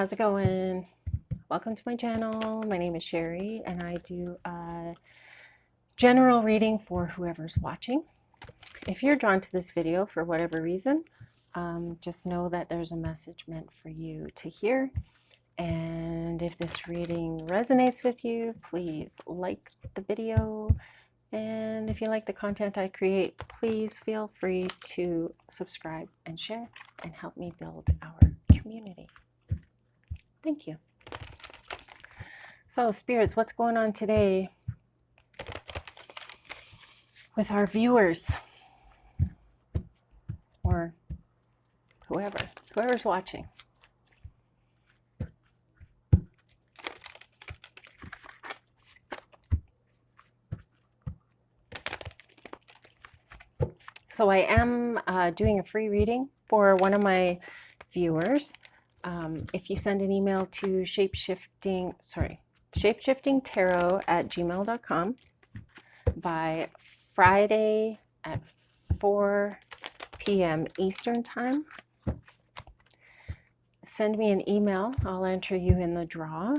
how's it going? Welcome to my channel. My name is Sherry and I do a general reading for whoever's watching. If you're drawn to this video for whatever reason, just know that there's a message meant for you to hear. And if this reading resonates with you, please like the video. And if you like the content I create, please feel free to subscribe and share and help me build our community. Thank you. So, spirits, what's going on today with our viewers or whoever's watching? So I am doing a free reading for one of my viewers. If you send an email to shapeshiftingtarot@gmail.com by Friday at 4 p.m. Eastern Time, send me an email. I'll enter you in the draw,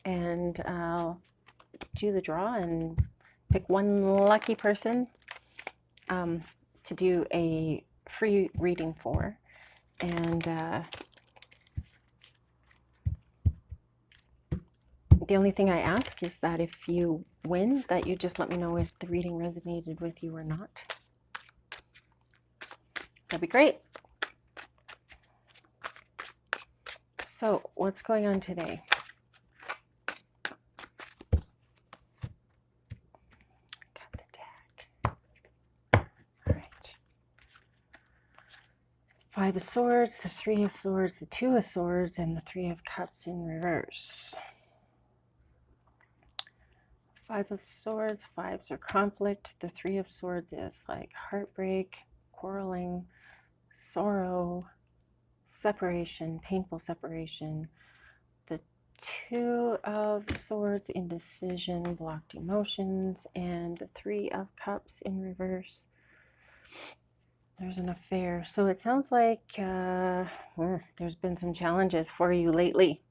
and I'll do the draw and pick one lucky person to do a free reading for. And the only thing I ask is that if you win, that you just let me know if the reading resonated with you or not. That'd be great. So, what's going on today? Got the deck. All right. 5 of Swords, the 3 of Swords, the 2 of Swords, and the 3 of Cups in reverse. 5 of Swords, 5s are conflict. The 3 of Swords is like heartbreak, quarreling, sorrow, separation, painful separation. The 2 of Swords, indecision, blocked emotions, and the 3 of Cups in reverse. There's an affair. So it sounds like there's been some challenges for you lately.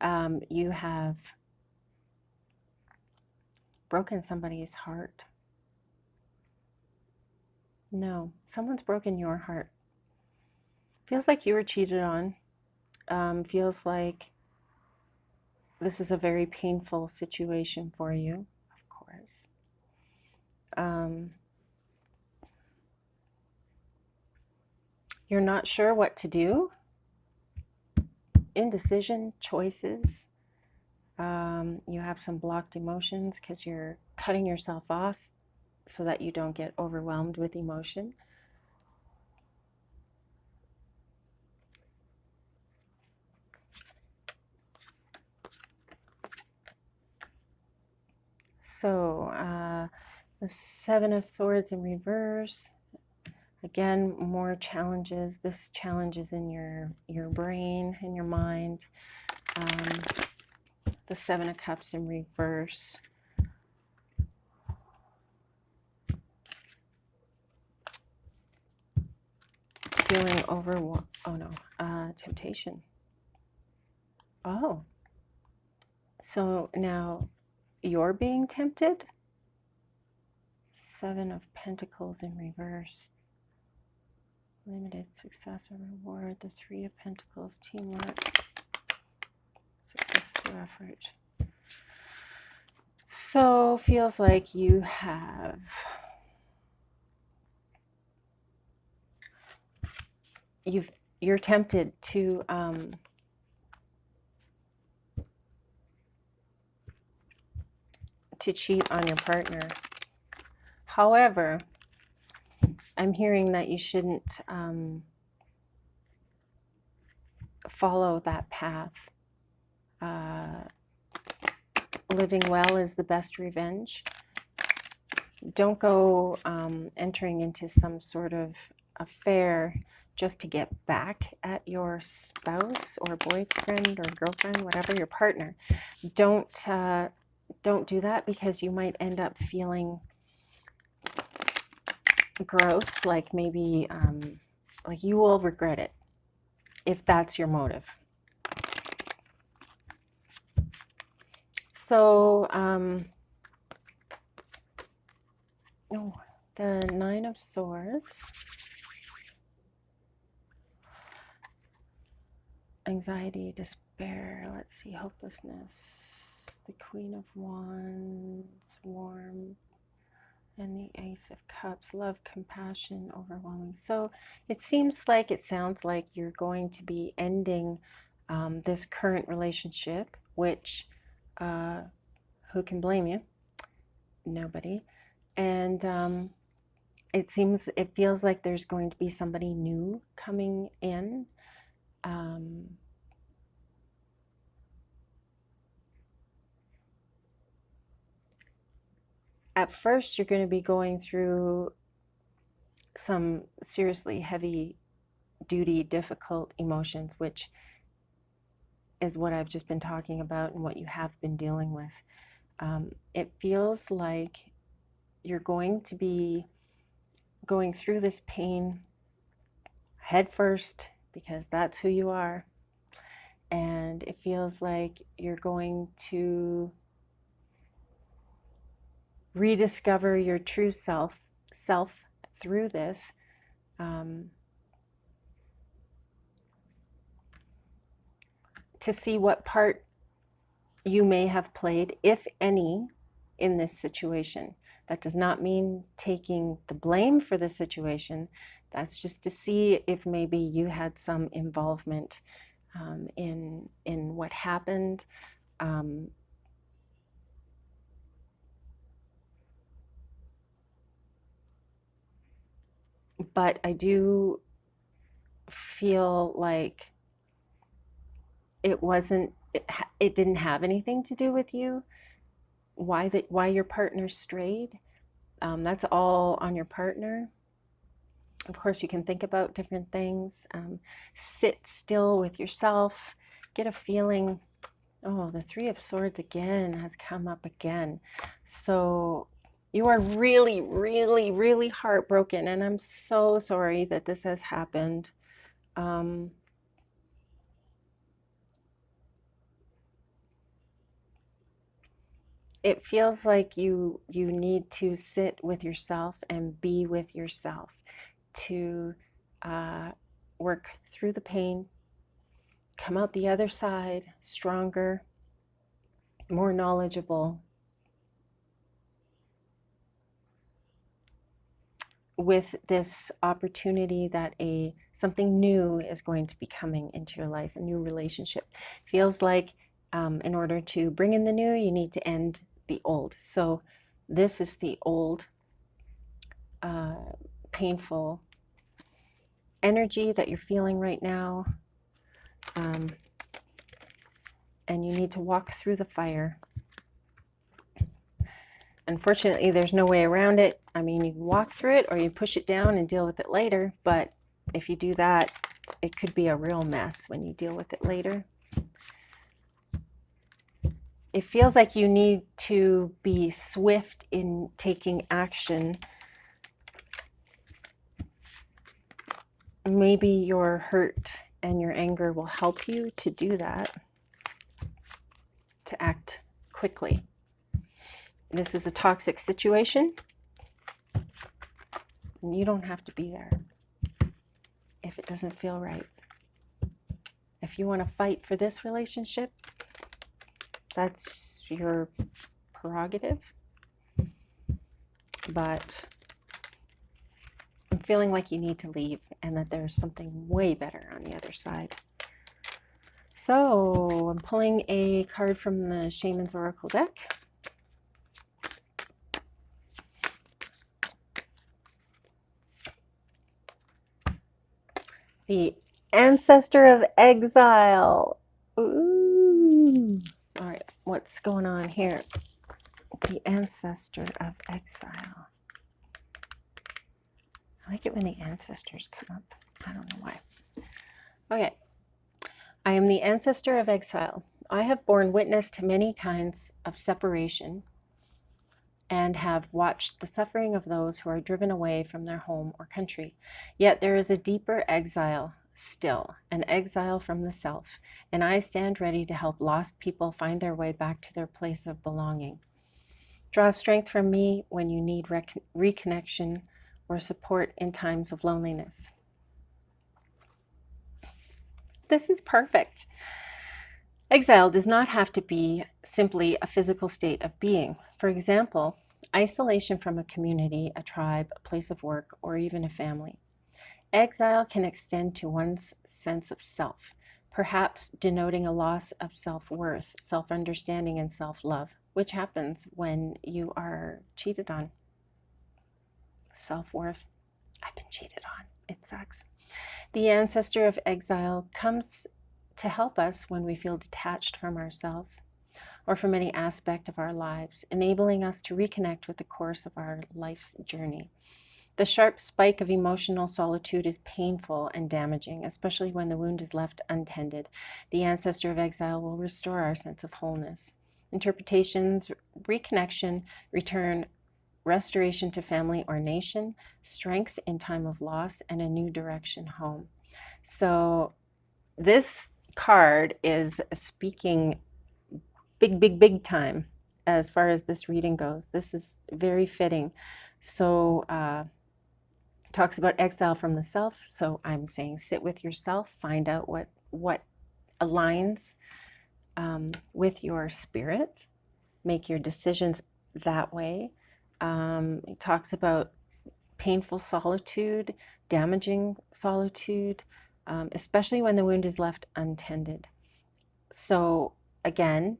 You have broken somebody's heart. No, someone's broken your heart. Feels like you were cheated on. Feels like this is a very painful situation for you, of course. You're not sure what to do. Indecision, choices. You have some blocked emotions because you're cutting yourself off so that you don't get overwhelmed with emotion. So the 7 of Swords in reverse. Again, more challenges. This challenge is in your brain, in your mind. The 7 of Cups in reverse. Feeling overwhelmed. Oh no, temptation. Oh, so now you're being tempted. 7 of Pentacles in reverse. Limited success or reward. The 3 of Pentacles, teamwork. Success through effort. So feels like you have you're tempted to cheat on your partner. However, I'm hearing that you shouldn't follow that path. Living well is the best revenge. Don't go entering into some sort of affair just to get back at your spouse or boyfriend or girlfriend, whatever, your partner. Don't do that, because you might end up feeling gross, like maybe like you will regret it. if that's your motive. So, the Nine of Swords, anxiety, despair, let's see, hopelessness, the Queen of Wands, warm, and the Ace of Cups, love, compassion, overwhelming. So it sounds like you're going to be ending this current relationship, which who can blame you? Nobody. And it feels like there's going to be somebody new coming in. At first, you're going to be going through some seriously heavy duty, difficult emotions, which is what I've just been talking about and what you have been dealing with. It feels like you're going to be going through this pain head first, because that's who you are. And it feels like you're going to rediscover your true self through this. To see what part you may have played, if any, in this situation. That does not mean taking the blame for the situation. That's just to see if maybe you had some involvement in what happened. But I do feel like it didn't have anything to do with you. Why your partner strayed, that's all on your partner. Of course, you can think about different things. Sit still with yourself, get a feeling. Oh, the Three of Swords again has come up again. So you are really, really, really heartbroken, and I'm so sorry that this has happened. It feels like you need to sit with yourself and be with yourself to work through the pain, come out the other side stronger, more knowledgeable, with this opportunity that something new is going to be coming into your life, a new relationship. Feels like in order to bring in the new, you need to end the old. So this is the old, painful energy that you're feeling right now. And you need to walk through the fire. Unfortunately, there's no way around it. I mean, you can walk through it or you push it down and deal with it later. But if you do that, it could be a real mess when you deal with it later. It feels like you need to be swift in taking action. Maybe your hurt and your anger will help you to do that, to act quickly. This is a toxic situation, and you don't have to be there if it doesn't feel right. If you want to fight for this relationship, that's your prerogative. But I'm feeling like you need to leave and that there's something way better on the other side. So I'm pulling a card from the Shaman's Oracle deck. The Ancestor of Exile. Ooh. All right, what's going on here? The Ancestor of Exile. I like it when the ancestors come up. I don't know why. Okay. I am the Ancestor of Exile. I have borne witness to many kinds of separation and have watched the suffering of those who are driven away from their home or country. Yet there is a deeper exile, still, an exile from the self, and I stand ready to help lost people find their way back to their place of belonging. Draw strength from me when you need reconnection or support in times of loneliness. This is perfect. Exile does not have to be simply a physical state of being. For example, isolation from a community, a tribe, a place of work, or even a family. Exile can extend to one's sense of self, perhaps denoting a loss of self-worth, self-understanding, and self-love, which happens when you are cheated on. Self-worth. I've been cheated on. It sucks. The ancestor of exile comes to help us when we feel detached from ourselves or from any aspect of our lives, enabling us to reconnect with the course of our life's journey. The sharp spike of emotional solitude is painful and damaging, especially when the wound is left untended. The ancestor of exile will restore our sense of wholeness. Interpretations, reconnection, return, restoration to family or nation, strength in time of loss, and a new direction home. So this card is speaking big time as far as this reading goes. This is very fitting. So talks about exile from the self. So I'm saying sit with yourself, find out what aligns with your spirit, make your decisions that way. It talks about painful solitude, damaging solitude, especially when the wound is left untended. So again,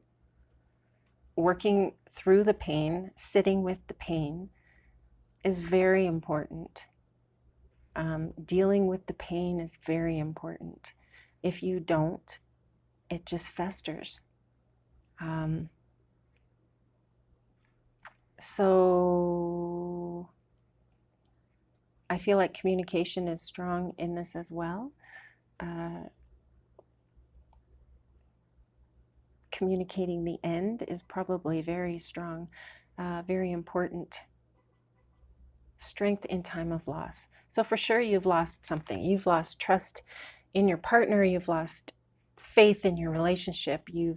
working through the pain, sitting with the pain is very important. Dealing with the pain is very important. If you don't, it just festers. So I feel like communication is strong in this as well. Communicating the end is probably very strong, very important. Strength in time of loss. So for sure you've lost something. You've lost trust in your partner. You've lost faith in your relationship. You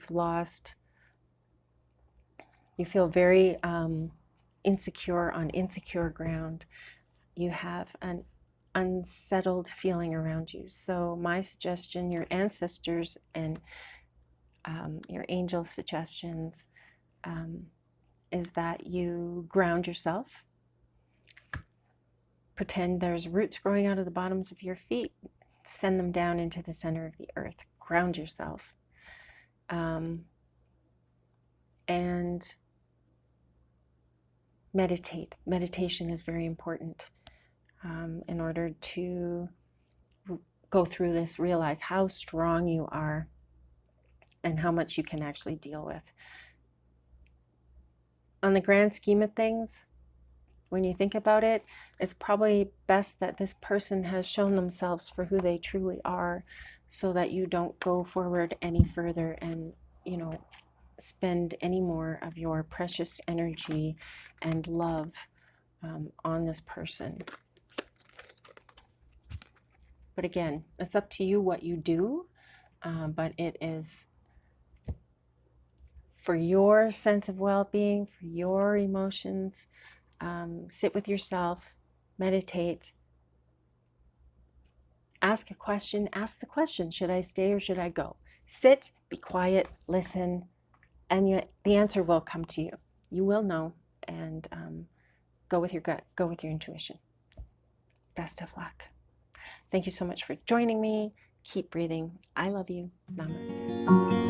feel very insecure on insecure ground. You have an unsettled feeling around you. So my suggestion, your ancestors and your angel suggestions is that you ground yourself. Pretend there's roots growing out of the bottoms of your feet. Send them down into the center of the earth. Ground yourself. And meditate. Meditation is very important in order to go through this, realize how strong you are and how much you can actually deal with. On the grand scheme of things, when you think about it, it's probably best that this person has shown themselves for who they truly are, so that you don't go forward any further and, spend any more of your precious energy and love on this person. But again, it's up to you what you do, but it is for your sense of well-being, for your emotions. Sit with yourself, meditate, ask a question, ask the question, should I stay or should I go? Sit, be quiet, listen, and the answer will come to you. You will know, and go with your gut, go with your intuition. Best of luck. Thank you so much for joining me. Keep breathing. I love you. Namaste.